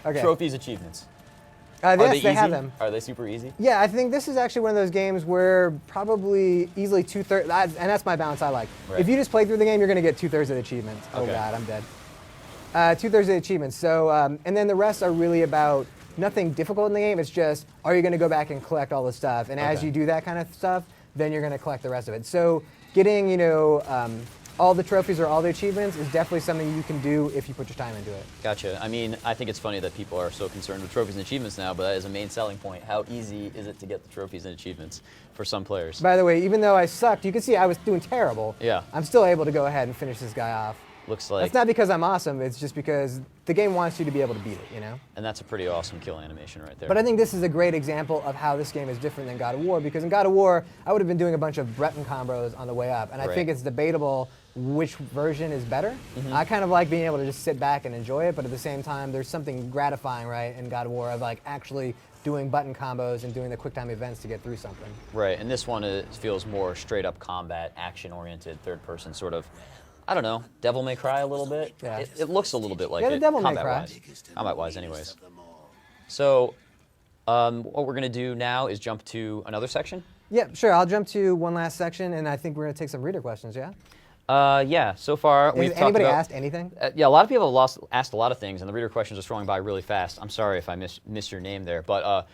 Okay. Trophies, achievements. Yes, they have them. Are they super easy? Yeah, I think this is actually one of those games where probably easily 2/3, and that's my balance I like. Right. If you just play through the game, you're going to get 2/3 of the achievements. Oh Okay. God, I'm dead. 2/3 of the achievements. So, and then the rest are really about nothing difficult in the game. It's just, are you going to go back and collect all the stuff? And as Okay. you do that kind of stuff, then you're going to collect the rest of it. So getting, all the trophies or all the achievements is definitely something you can do if you put your time into it. Gotcha. I mean, I think it's funny that people are so concerned with trophies and achievements now, but that is a main selling point. How easy is it to get the trophies and achievements for some players? By the way, even though I sucked, you can see I was doing terrible. Yeah. I'm still able to go ahead and finish this guy off. Looks like. That's not because I'm awesome, it's just because the game wants you to be able to beat it, you know? And that's a pretty awesome kill animation right there. But I think this is a great example of how this game is different than God of War, because in God of War, I would have been doing a bunch of Breton combos on the way up, and I Right. think it's debatable which version is better. I kind of like being able to just sit back and enjoy it, but at the same time, there's something gratifying, right, in God of War of like actually doing button combos and doing the quick time events to get through something. Right, and this one feels more straight up combat, action-oriented, third-person sort of. I don't know, Devil May Cry a little bit. Yeah. It looks a little bit like Yeah, the it, Devil May Cry. combat-wise, anyways. So, what we're gonna do now is jump to another section. Yeah, sure. I'll jump to one last section, and I think we're going to take some reader questions, yeah? Yeah. So far, we've Has talked anybody about. asked anything? Yeah, a lot of people have asked a lot of things, and the reader questions are scrolling by really fast. I'm sorry if I missed your name there, but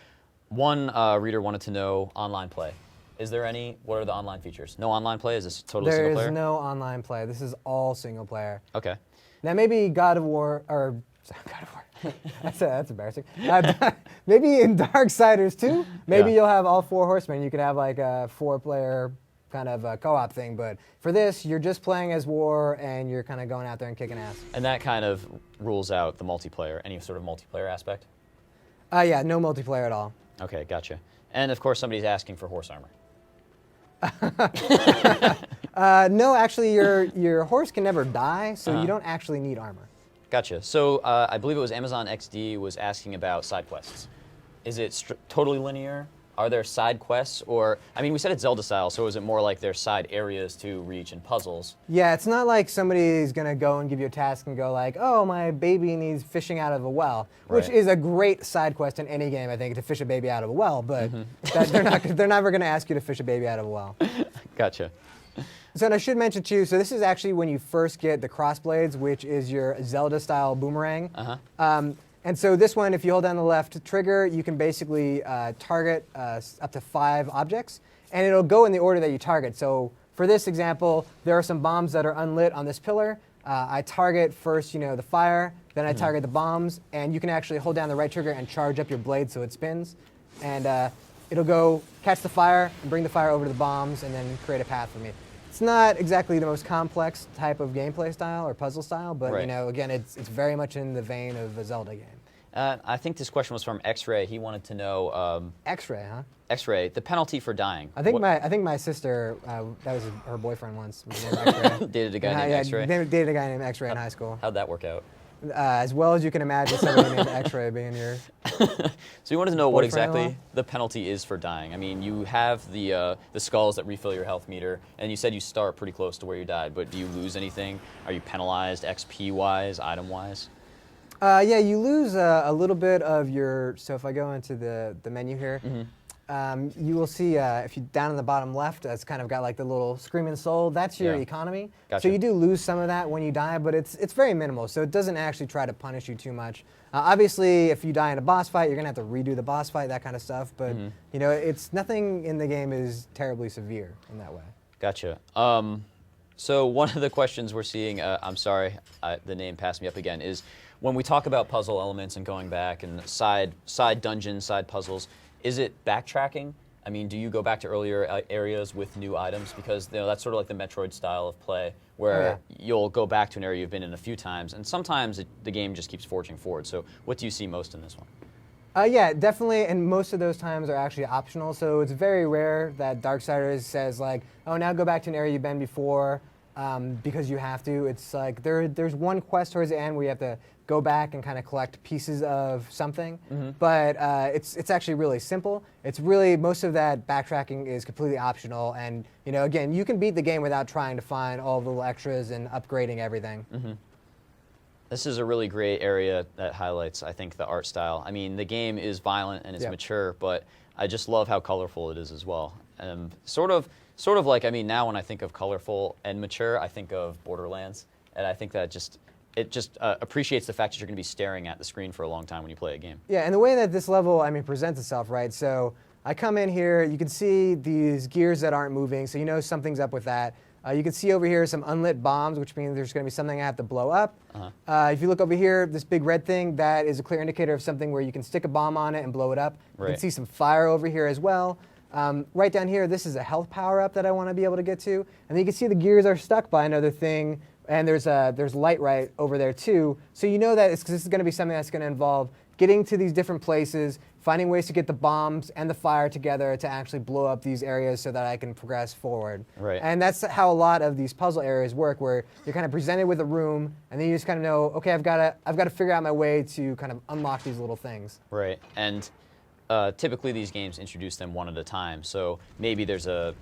one reader wanted to know online play. Is there any? What are the online features? No online play? Is this totally There single player? is no online play. This is all single player. Okay. Now maybe God of War, or God of War. that's embarrassing. Maybe in Darksiders 2, maybe Yeah. you'll have all 4 horsemen. You could have like a 4-player kind of co-op thing. But for this, you're just playing as War, and you're kind of going out there and kicking ass. And that kind of rules out the multiplayer, any sort of multiplayer aspect? Yeah, no multiplayer at all. Okay, gotcha. And of course, somebody's asking for horse armor. No, actually, your horse can never die, so you don't actually need armor. Gotcha. So I believe it was Amazon XD was asking about side quests. Is it totally linear? Are there side quests? Or, I mean, we said it's Zelda style, so is it more like there's side areas to reach and puzzles? Yeah, it's not like somebody's going to go and give you a task and go like, oh, my baby needs fishing out of a well, which Right. is a great side quest in any game, I think, to fish a baby out of a well, but they're never going to ask you to fish a baby out of a well. Gotcha. So, and I should mention too, so this is actually when you first get the crossblades, which is your Zelda-style boomerang. And so this one, if you hold down the left trigger, you can basically target up to 5 objects, and it'll go in the order that you target. So for this example, there are some bombs that are unlit on this pillar. I target first, the fire, then I target the bombs, and you can actually hold down the right trigger and charge up your blade so it spins. And it'll go catch the fire and bring the fire over to the bombs and then create a path for me. It's not exactly the most complex type of gameplay style or puzzle style, but Right. again, it's very much in the vein of a Zelda game. I think this question was from X-Ray. He wanted to know, X-Ray, huh? X-Ray, the penalty for dying. I think my sister, that was her boyfriend once. Was named X-Ray. Dated a guy named Yeah, X-Ray? dated a guy named X-Ray in high school. How'd that work out? As well as you can imagine, somebody named X-Ray being your. So you wanted to know what Boyfriend-in-law? exactly the penalty is for dying. I mean, you have the skulls that refill your health meter, and you said you start pretty close to where you died, but do you lose anything? Are you penalized XP-wise, item-wise? Yeah, you lose a little bit of your. So if I go into the menu here, you will see if you down in the bottom left, it's kind of got like the little screaming soul. That's your Yeah. economy. Gotcha. So you do lose some of that when you die, but it's very minimal. So it doesn't actually try to punish you too much. Obviously, if you die in a boss fight, you're gonna have to redo the boss fight, that kind of stuff. But it's nothing in the game is terribly severe in that way. Gotcha. So one of the questions we're seeing, I'm sorry, the name passed me up again, is when we talk about puzzle elements and going back and side dungeons, side puzzles, is it backtracking? I mean, do you go back to earlier areas with new items? Because that's sort of like the Metroid style of play, where you'll go back to an area you've been in a few times, and sometimes the game just keeps forging forward. So what do you see most in this one? Yeah, definitely, and most of those times are actually optional, so it's very rare that Darksiders says like, oh, now go back to an area you've been before because you have to. It's like there's one quest towards the end where you have to go back and kind of collect pieces of something, but it's actually really simple. It's really, most of that backtracking is completely optional, and again, you can beat the game without trying to find all the little extras and upgrading everything. This is a really great area that highlights, I think, the art style. I mean, the game is violent and it's mature, but I just love how colorful it is as well. Sort of like, I mean, now when I think of colorful and mature, I think of Borderlands, and I think that it just appreciates the fact that you're going to be staring at the screen for a long time when you play a game. Yeah, and the way that this level, I mean, presents itself, right? So I come in here, you can see these gears that aren't moving, so you know something's up with that. You can see over here some unlit bombs, which means there's going to be something I have to blow up. If you look over here, this big red thing, that is a clear indicator of something where you can stick a bomb on it and blow it up. You can see some fire over here as well. Right down here, this is a health power-up that I want to be able to get to. And then you can see the gears are stuck by another thing, and there's light right over there too. So you know that this is going to be something that's going to involve getting to these different places, finding ways to get the bombs and the fire together to actually blow up these areas so that I can progress forward. Right. And that's how a lot of these puzzle areas work, where you're kind of presented with a room, and then you just kind of know, okay, I've got to figure out my way to kind of unlock these little things. Right. And typically these games introduce them one at a time. So maybe there's 8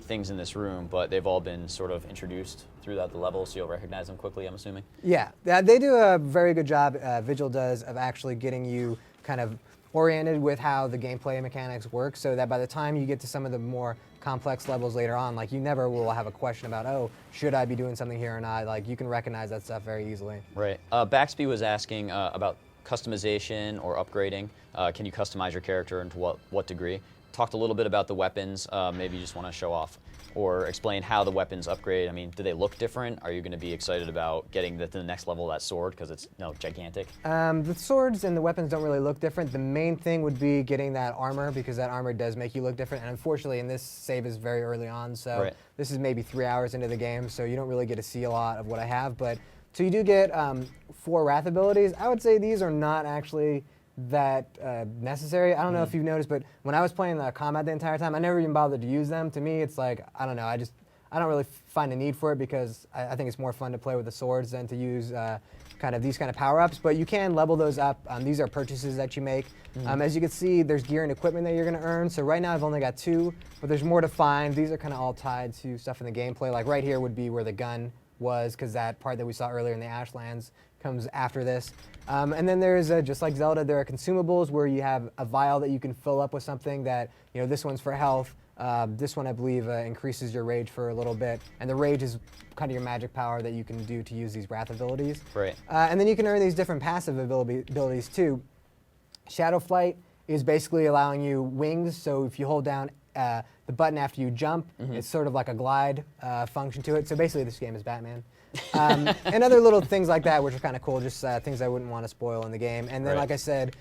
things in this room, but they've all been sort of introduced throughout the level, so you'll recognize them quickly, I'm assuming. Yeah, they do a very good job, Vigil does, of actually getting you kind of oriented with how the gameplay mechanics work, so that by the time you get to some of the more complex levels later on, like, you never will have a question about, oh, should I be doing something here or not? Like, you can recognize that stuff very easily. Right. Baxby was asking about customization or upgrading. Can you customize your character and to what degree? Talked a little bit about the weapons. Maybe you just want to show off or explain how the weapons upgrade. I mean, do they look different? Are you going to be excited about getting to the next level of that sword because it's gigantic? The swords and the weapons don't really look different. The main thing would be getting that armor, because that armor does make you look different. And unfortunately, and this save is very early on, so this is maybe 3 hours into the game, so you don't really get to see a lot of what I have. But so you do get 4 wrath abilities. I would say these are not actually that necessary. I don't know if you've noticed, but when I was playing the combat the entire time, I never even bothered to use them. To me, it's like, I don't know, I don't really find a need for it, because I think it's more fun to play with the swords than to use these kind of power-ups. But you can level those up. These are purchases that you make. As you can see, there's gear and equipment that you're going to earn. So right now I've only got 2, but there's more to find. These are kind of all tied to stuff in the gameplay. Like right here would be where the gun was, because that part that we saw earlier in the Ashlands comes after this. And then there's, just like Zelda, there are consumables where you have a vial that you can fill up with something that, this one's for health. This one, I believe, increases your rage for a little bit. And the rage is kind of your magic power that you can do to use these wrath abilities. Right. And then you can earn these different passive abilities too. Shadow Flight is basically allowing you wings, so if you hold down the button after you jump, it's sort of like a glide function to it. So basically this game is Batman. And other little things like that, which are kind of cool, just things I wouldn't want to spoil in the game. And then, like I said,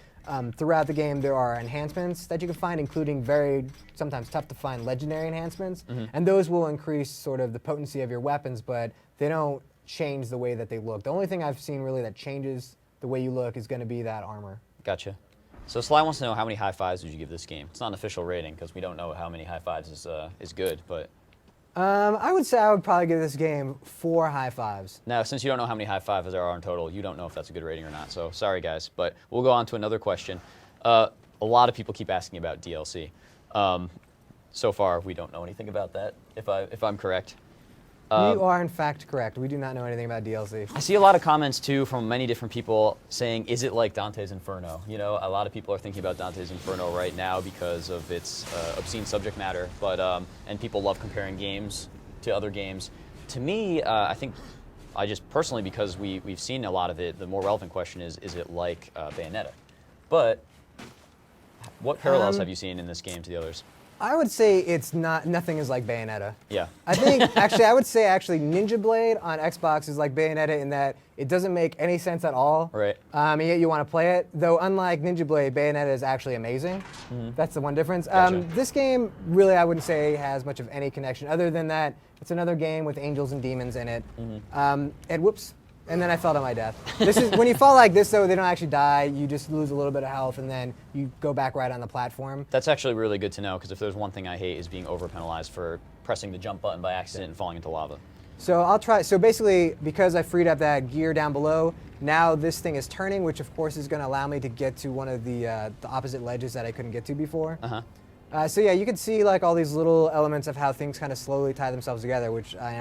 throughout the game there are enhancements that you can find, including very, sometimes tough to find legendary enhancements. And those will increase sort of the potency of your weapons, but they don't change the way that they look. The only thing I've seen really that changes the way you look is going to be that armor. Gotcha. So Sly wants to know, how many high fives would you give this game? It's not an official rating because we don't know how many high fives is good, but... I would say I would probably give this game 4 high fives. Now, since you don't know how many high fives there are in total, you don't know if that's a good rating or not, so sorry guys. But we'll go on to another question. A lot of people keep asking about DLC. So far, we don't know anything about that, if I'm correct. You are, in fact, correct. We do not know anything about DLC. I see a lot of comments, too, from many different people saying, is it like Dante's Inferno? A lot of people are thinking about Dante's Inferno right now because of its obscene subject matter, but and people love comparing games to other games. To me, I think, personally, because we've seen a lot of it, the more relevant question is it like Bayonetta? But what parallels have you seen in this game to the others? I would say it's nothing is like Bayonetta. Yeah. I think, I would say Ninja Blade on Xbox is like Bayonetta in that it doesn't make any sense at all. Right. And yet you want to play it. Though unlike Ninja Blade, Bayonetta is actually amazing. That's the one difference. Gotcha. This game, really, I wouldn't say has much of any connection. Other than that, it's another game with angels and demons in it. And whoops. And then I fell to my death. This is when you fall like this, though, they don't actually die. You just lose a little bit of health, and then you go back right on the platform. That's actually really good to know, because if there's one thing I hate is being over-penalized for pressing the jump button by accident and falling into lava. So I'll try. So basically, because I freed up that gear down below, now this thing is turning, which of course is going to allow me to get to one of the opposite ledges that I couldn't get to before. So yeah, you can see like all these little elements of how things kind of slowly tie themselves together, which